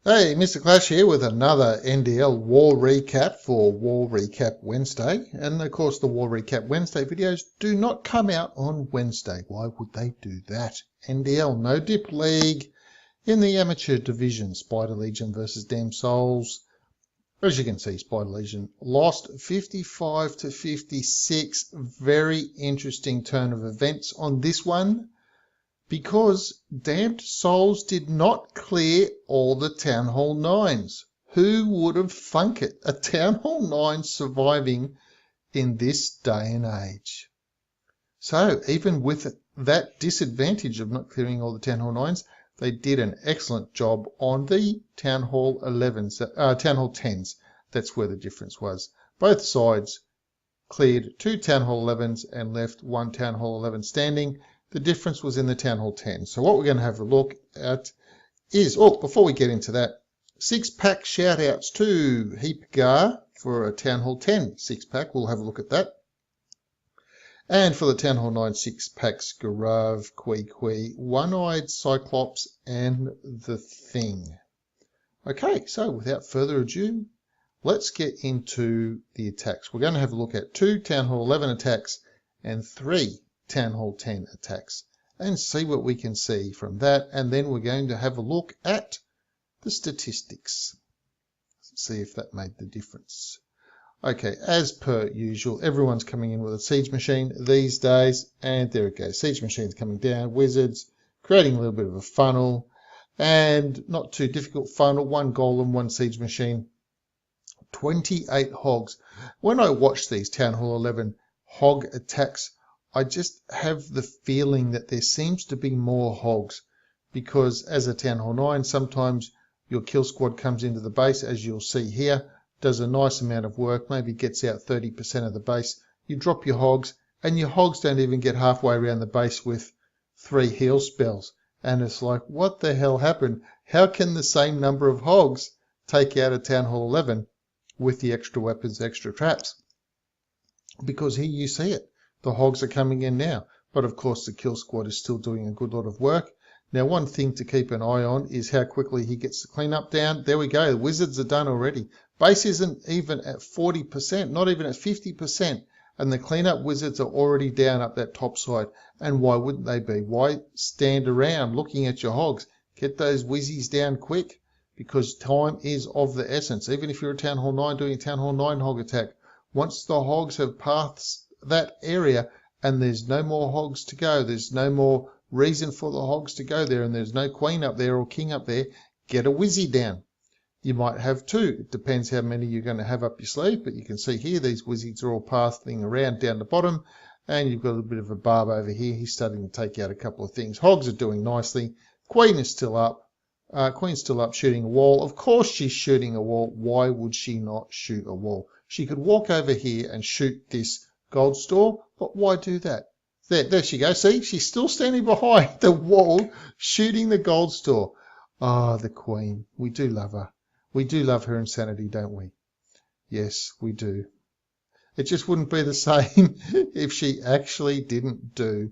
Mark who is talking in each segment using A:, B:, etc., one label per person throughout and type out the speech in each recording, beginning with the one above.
A: Hey, Mr. Clash here with another NDL War Recap for War Recap Wednesday. And of course, the War Recap Wednesday videos do not come out on Wednesday. Why would they do that? NDL, no dip league in the amateur division. Spider Legion versus Damn Souls. As you can see, Spider Legion lost 55 to 56. Very interesting turn of events on this one, because Damned Souls did not clear all the Town Hall 9s. Who would have thunk it? A Town Hall 9 surviving in this day and age. So even with that disadvantage of not clearing all the Town Hall 9s, they did an excellent job on the Town Hall 11s, Town Hall 10s. That's where the difference was. Both sides cleared 2 Town Hall 11s and left 1 Town Hall 11 standing. The difference was in the Town Hall 10. So what we're going to have a look at is, before we get into that, 6-pack shout-outs to Heapgar for a Town Hall 10 6-pack. We'll have a look at that. And for the Town Hall 9 6-packs, Garav, Kui, One-Eyed Cyclops, and The Thing. Okay, so without further ado, let's get into the attacks. We're going to have a look at 2 Town Hall 11 attacks and 3 Town Hall 10 attacks and see what we can see from that. And then we're going to have a look at the statistics. Let's see if that made the difference. Okay, as per usual, everyone's coming in with a siege machine these days, and there it goes. Siege machine's coming down, wizards, creating a little bit of a funnel, and not too difficult funnel, 1 golem, 1 siege machine, 28 hogs. When I watch these Town Hall 11 hog attacks, I just have the feeling that there seems to be more hogs, because as a Town Hall 9, sometimes your kill squad comes into the base, as you'll see here, does a nice amount of work, maybe gets out 30% of the base. You drop your hogs, and your hogs don't even get halfway around the base with 3 heal spells. And it's like, what the hell happened? How can the same number of hogs take out a Town Hall 11 with the extra weapons, extra traps? Because here you see it. The hogs are coming in now. But of course the kill squad is still doing a good lot of work. Now one thing to keep an eye on is how quickly he gets the cleanup down. There we go. The wizards are done already. Base isn't even at 40%, not even at 50%. And the cleanup wizards are already down up that top side. And why wouldn't they be? Why stand around looking at your hogs? Get those wizzies down quick, because time is of the essence. Even if you're a Town Hall 9 doing a Town Hall 9 hog attack, once the hogs have passed that area and there's no more hogs to go, there's no more reason for the hogs to go there, and there's no queen up there or king up there, get a wizzy down. You might have 2. It depends how many you're going to have up your sleeve, but you can see here these wizards are all passing around down the bottom, and you've got a bit of a barb over here. He's starting to take out a couple of things. Hogs are doing nicely. Queen is still up. Queen's still up shooting a wall. Of course she's shooting a wall. Why would she not shoot a wall? She could walk over here and shoot this gold store, but why do that? There she goes. See, she's still standing behind the wall shooting the gold store. Ah, the Queen. We do love her. We do love her insanity, don't we? Yes, we do. It just wouldn't be the same if she actually didn't do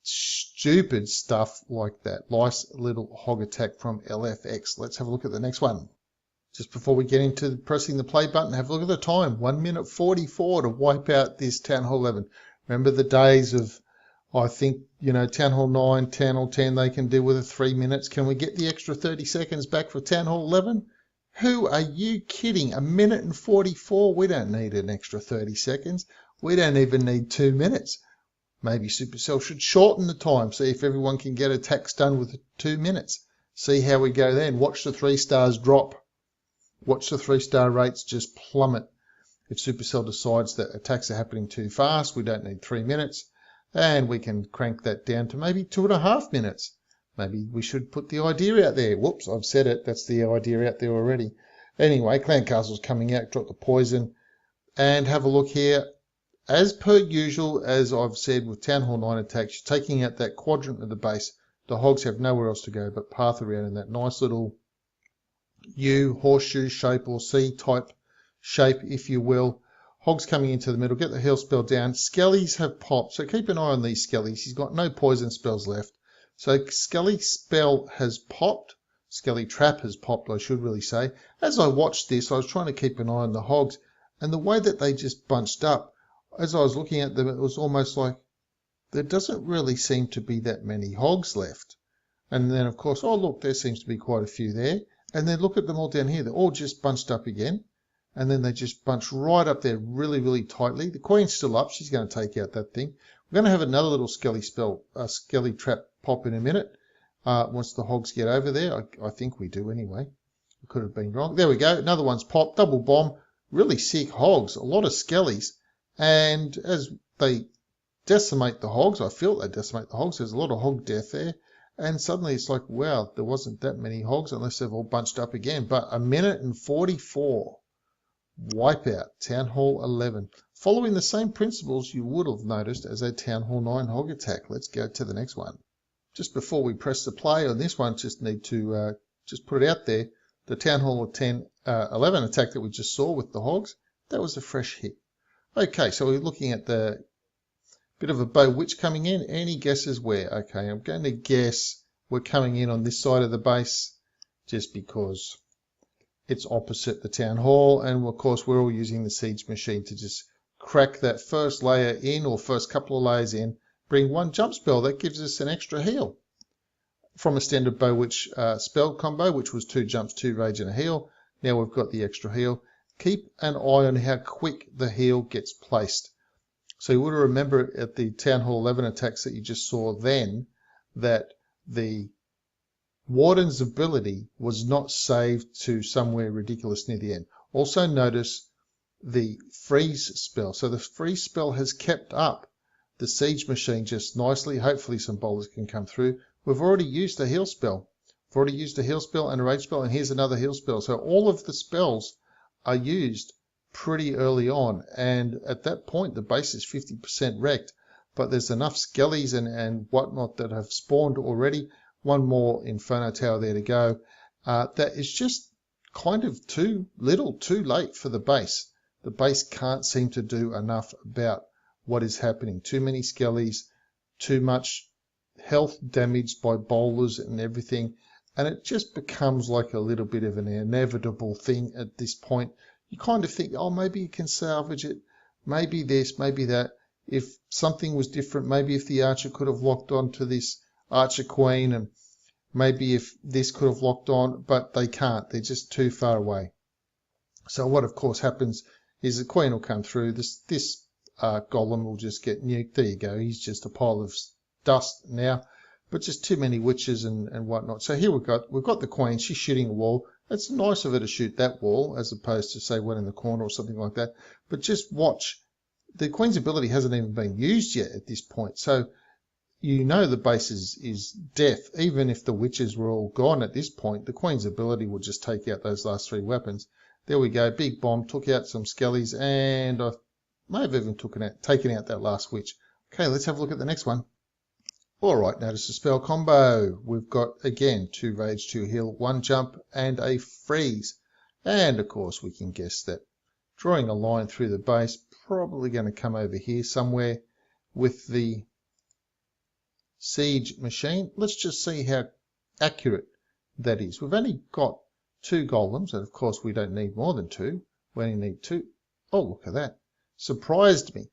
A: stupid stuff like that. Nice little hog attack from LFX. Let's have a look at the next one. Just before we get into pressing the play button, have a look at the time. 1 minute 44 to wipe out this Town Hall 11. Remember the days of, I think, Town Hall 9, Town Hall 10, they can deal with it 3 minutes. Can we get the extra 30 seconds back for Town Hall 11? Who are you kidding? 1 minute and 44? We don't need an extra 30 seconds. We don't even need 2 minutes. Maybe Supercell should shorten the time, see if everyone can get attacks done with 2 minutes. See how we go then. Watch the 3 stars drop. Watch the 3-star rates just plummet. If Supercell decides that attacks are happening too fast, we don't need 3 minutes, and we can crank that down to maybe 2.5 minutes. Maybe we should put the idea out there. Whoops, I've said it. That's the idea out there already. Anyway, Clan Castle's coming out. Drop the poison. And have a look here. As per usual, as I've said with Town Hall 9 attacks, you're taking out that quadrant of the base. The hogs have nowhere else to go but path around in that nice little U, horseshoe shape, or C type shape, if you will. Hogs coming into the middle. Get the heal spell down. Skellies have popped, so keep an eye on these Skellies. He's got no poison spells left. So Skelly spell has popped. Skelly trap has popped, I should really say. As I watched this, I was trying to keep an eye on the hogs, and the way that they just bunched up, as I was looking at them, it was almost like there doesn't really seem to be that many hogs left. And then, of course, oh, look, there seems to be quite a few there. And then look at them all down here. They're all just bunched up again. And then they just bunch right up there really, really tightly. The queen's still up. She's going to take out that thing. We're going to have another little skelly trap pop in a minute. Once the hogs get over there. I think we do anyway. I could have been wrong. There we go. Another one's popped. Double bomb. Really sick hogs. A lot of skellies. And as they decimate the hogs, I feel they decimate the hogs. There's a lot of hog death there. And suddenly it's like, wow, there wasn't that many hogs unless they've all bunched up again. But 1:44. Wipeout. Town Hall 11. Following the same principles you would have noticed as a Town Hall 9 hog attack. Let's go to the next one. Just before we press the play on this one, just need to just put it out there. The Town Hall 11 attack that we just saw with the hogs, that was a fresh hit. Okay, so we're looking at the bit of a bow witch coming in. Any guesses where? Okay, I'm going to guess we're coming in on this side of the base just because it's opposite the town hall. And of course, we're all using the siege machine to just crack that first layer in, or first couple of layers in, bring one jump spell. That gives us an extra heal from a standard bow witch spell combo, which was 2 jumps, 2 rage and a heal. Now we've got the extra heal. Keep an eye on how quick the heal gets placed. So you would remember at the Town Hall 11 attacks that you just saw then that the Warden's ability was not saved to somewhere ridiculous near the end. Also notice the freeze spell. So the freeze spell has kept up the siege machine just nicely. Hopefully some bowlers can come through. We've already used a heal spell. We've already used a heal spell and a rage spell, and here's another heal spell. So all of the spells are used pretty early on, and at that point the base is 50% wrecked, but there's enough skellies and whatnot that have spawned already. One more Inferno Tower there to go. That is just kind of too little, too late for the base. The base can't seem to do enough about what is happening. Too many skellies, too much health damaged by bowlers and everything, and it just becomes like a little bit of an inevitable thing at this point. You kind of think, oh, maybe you can salvage it, maybe this, maybe that. If something was different, maybe if the archer could have locked on to this archer queen, and maybe if this could have locked on, but they can't. They're just too far away. So what, of course, happens is the queen will come through. This golem will just get nuked. There you go. He's just a pile of dust now, but just too many witches and whatnot. So here we've got the queen. She's shooting a wall. It's nice of her to shoot that wall as opposed to, say, one in the corner or something like that. But just watch. The queen's ability hasn't even been used yet at this point. So you know the base is death. Even if the witches were all gone at this point, the queen's ability would just take out those last 3 weapons. There we go. Big bomb. Took out some skellies, and I may have even taken out that last witch. Okay, let's have a look at the next one. All right, notice the spell combo. We've got, again, 2 rage, 2 heal, 1 jump, and a freeze. And, of course, we can guess that drawing a line through the base, probably going to come over here somewhere with the siege machine. Let's just see how accurate that is. We've only got 2 golems, and, of course, we don't need more than 2. We only need 2. Oh, look at that. Surprised me.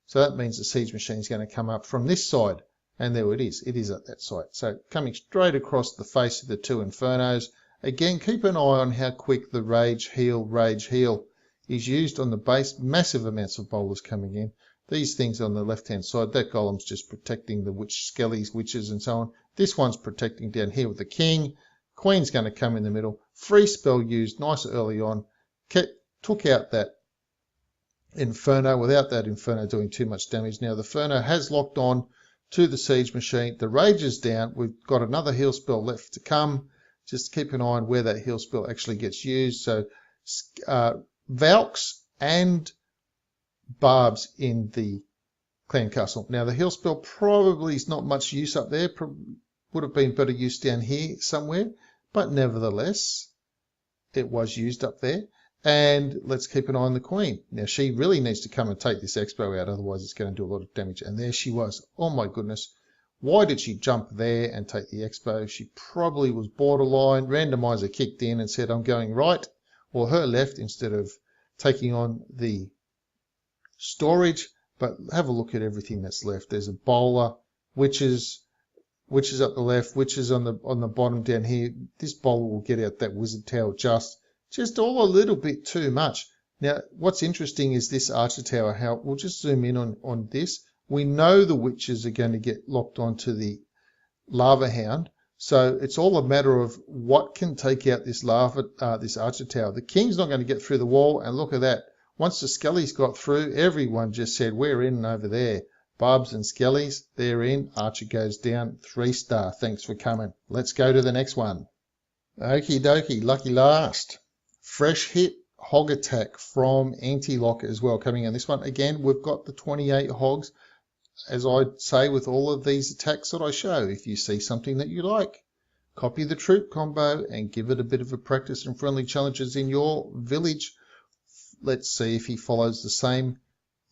A: So that means the siege machine is going to come up from this side. And there it is. It is at that side. So coming straight across the face of the 2 infernos. Again, keep an eye on how quick the rage heal is used on the base. Massive amounts of bowlers coming in. These things on the left-hand side, that golem's just protecting the skellies, witches, and so on. This one's protecting down here with the king. Queen's going to come in the middle. Free spell used nice early on. Took out that inferno without that inferno doing too much damage. Now the inferno has locked on to the siege machine. The rage is down. We've got another heal spell left to come. Just keep an eye on where that heal spell actually gets used. So Valks and Barbs in the clan castle. Now the heal spell probably is not much use up there. Would have been better use down here somewhere. But nevertheless, it was used up there. And let's keep an eye on the queen. Now, she really needs to come and take this expo out, otherwise it's going to do a lot of damage. And there she was. Oh, my goodness. Why did she jump there and take the expo? She probably was borderline. Randomizer kicked in and said, I'm going right or her left instead of taking on the storage. But have a look at everything that's left. There's a bowler, which is up the left, which is on the bottom down here. This bowler will get out that wizard tower just all a little bit too much. Now, what's interesting is this archer tower. How we'll just zoom in on this. We know the witches are going to get locked onto the lava hound, so it's all a matter of what can take out this this archer tower. The king's not going to get through the wall, and look at that. Once the skellies got through, everyone just said, we're in over there. Barbs and skellies, they're in. Archer goes down, 3-star. Thanks for coming. Let's go to the next one. Okie dokie, lucky last. Fresh hit hog attack from Anti-Lock as well coming in. This one, again, we've got the 28 hogs. As I say with all of these attacks that I show, if you see something that you like, copy the troop combo and give it a bit of a practice and friendly challenges in your village. Let's see if he follows the same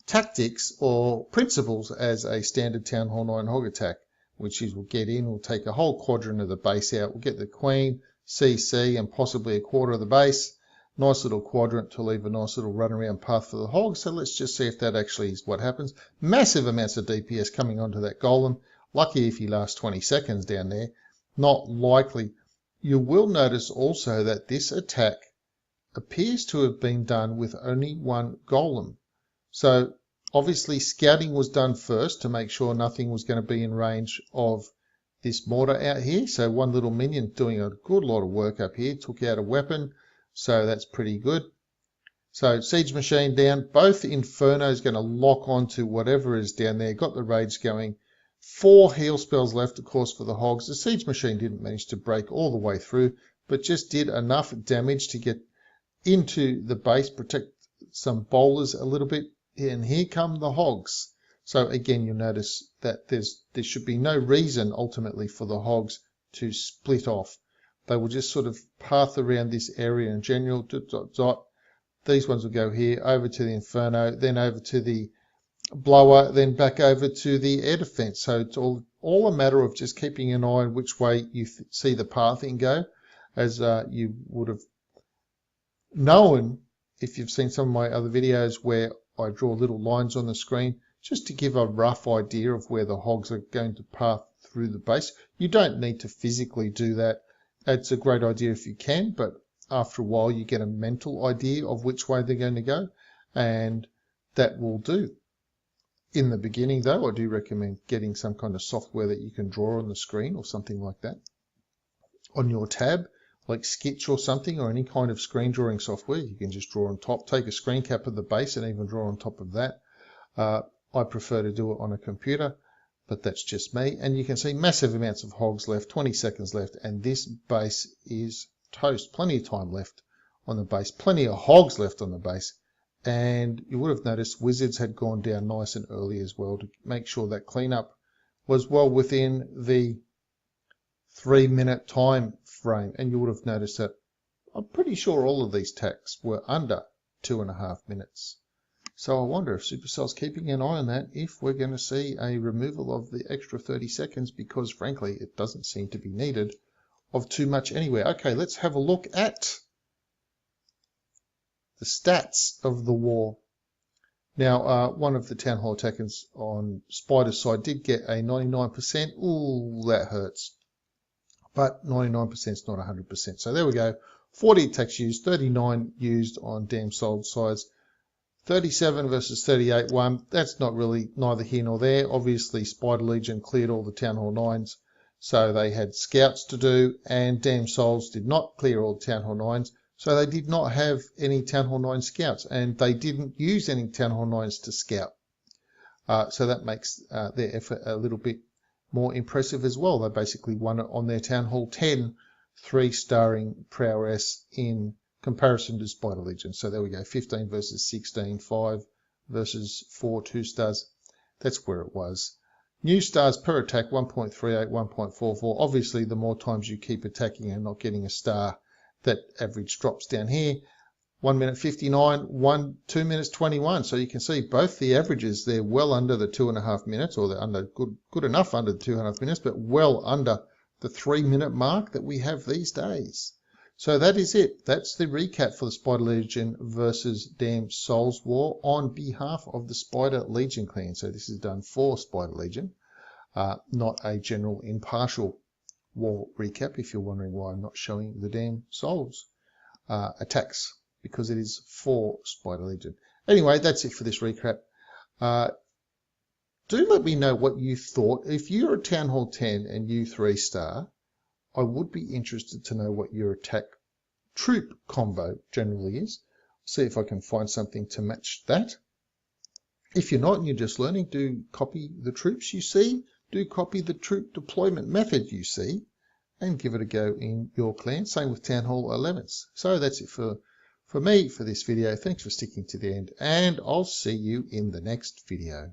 A: tactics or principles as a standard Town Hall 9 hog attack, which is we'll get in, we'll take a whole quadrant of the base out, we'll get the queen, CC, and possibly a quarter of the base. Nice little quadrant to leave a nice little runaround path for the hog. So let's just see if that actually is what happens. Massive amounts of DPS coming onto that golem. Lucky if he lasts 20 seconds down there. Not likely. You will notice also that this attack appears to have been done with only one golem. So obviously scouting was done first to make sure nothing was going to be in range of this mortar out here. So one little minion doing a good lot of work up here. Took out a weapon. So that's pretty good. So Siege Machine down. Both Infernos going to lock onto whatever is down there. Got the rage going. 4 heal spells left, of course, for the hogs. The Siege Machine didn't manage to break all the way through, but just did enough damage to get into the base, protect some bowlers a little bit. And here come the hogs. So again, you'll notice that there should be no reason ultimately for the hogs to split off. They will just sort of path around this area in general. Dot, dot, dot. These ones will go here, over to the Inferno, then over to the blower, then back over to the air defense. So it's all a matter of just keeping an eye on which way you see the pathing go. As you would have known if you've seen some of my other videos where I draw little lines on the screen just to give a rough idea of where the hogs are going to path through the base. You don't need to physically do that. It's a great idea if you can, but after a while you get a mental idea of which way they're going to go, and that will do. In the beginning, though, I do recommend getting some kind of software that you can draw on the screen or something like that. On your tab, like Sketch or something, or any kind of screen drawing software, you can just draw on top, take a screen cap of the base and even draw on top of that. I prefer to do it on a computer, but that's just me. And you can see massive amounts of hogs left, 20 seconds left, and this base is toast. Plenty of time left on the base, plenty of hogs left on the base. And you would have noticed wizards had gone down nice and early as well to make sure that cleanup was well within the 3-minute time frame. And you would have noticed that I'm pretty sure all of these attacks were under 2.5 minutes. So I wonder if Supercell's keeping an eye on that, if we're going to see a removal of the extra 30 seconds, because frankly, it doesn't seem to be needed of too much anywhere. Okay, let's have a look at the stats of the war. Now, one of the Town Hall attackers on Spider's side did get a 99%. Ooh, that hurts. But 99% is not 100%. So there we go. 40 attacks used, 39 used on Damn Soul's sides. 37 versus 38 won. That's not really neither here nor there. Obviously, Spider Legion cleared all the Town Hall 9s, so they had scouts to do, and Damn Souls did not clear all the Town Hall 9s, so they did not have any Town Hall 9 scouts, and they didn't use any Town Hall 9s to scout. So that makes their effort a little bit more impressive as well. They basically won it on their Town Hall 10 3-starring prowess in comparison to Spider Legion. So there we go, 15 versus 16, 5 versus 4 2-stars. That's where it was. New stars per attack, 1.38, 1.44. Obviously, the more times you keep attacking and not getting a star, that average drops down here. 1 minute 59, 2 minutes 21. So you can see both the averages, they're well under the 2.5 minutes, or they're under good enough under the 2.5 minutes, but well under the 3 minute mark that we have these days. So that is it. That's the recap for the Spider Legion versus Damned Souls War on behalf of the Spider Legion clan. So this is done for Spider Legion, not a general impartial war recap, if you're wondering why I'm not showing the Damned Souls attacks, because it is for Spider Legion. Anyway, that's it for this recap. Do let me know what you thought. If you're a Town Hall 10 and you 3-star, I would be interested to know what your attack troop combo generally is. See if I can find something to match that. If you're not and you're just learning, do copy the troops you see, do copy the troop deployment method you see, and give it a go in your clan. Same with Town Hall 11s. So that's it for me for this video. Thanks for sticking to the end, and I'll see you in the next video.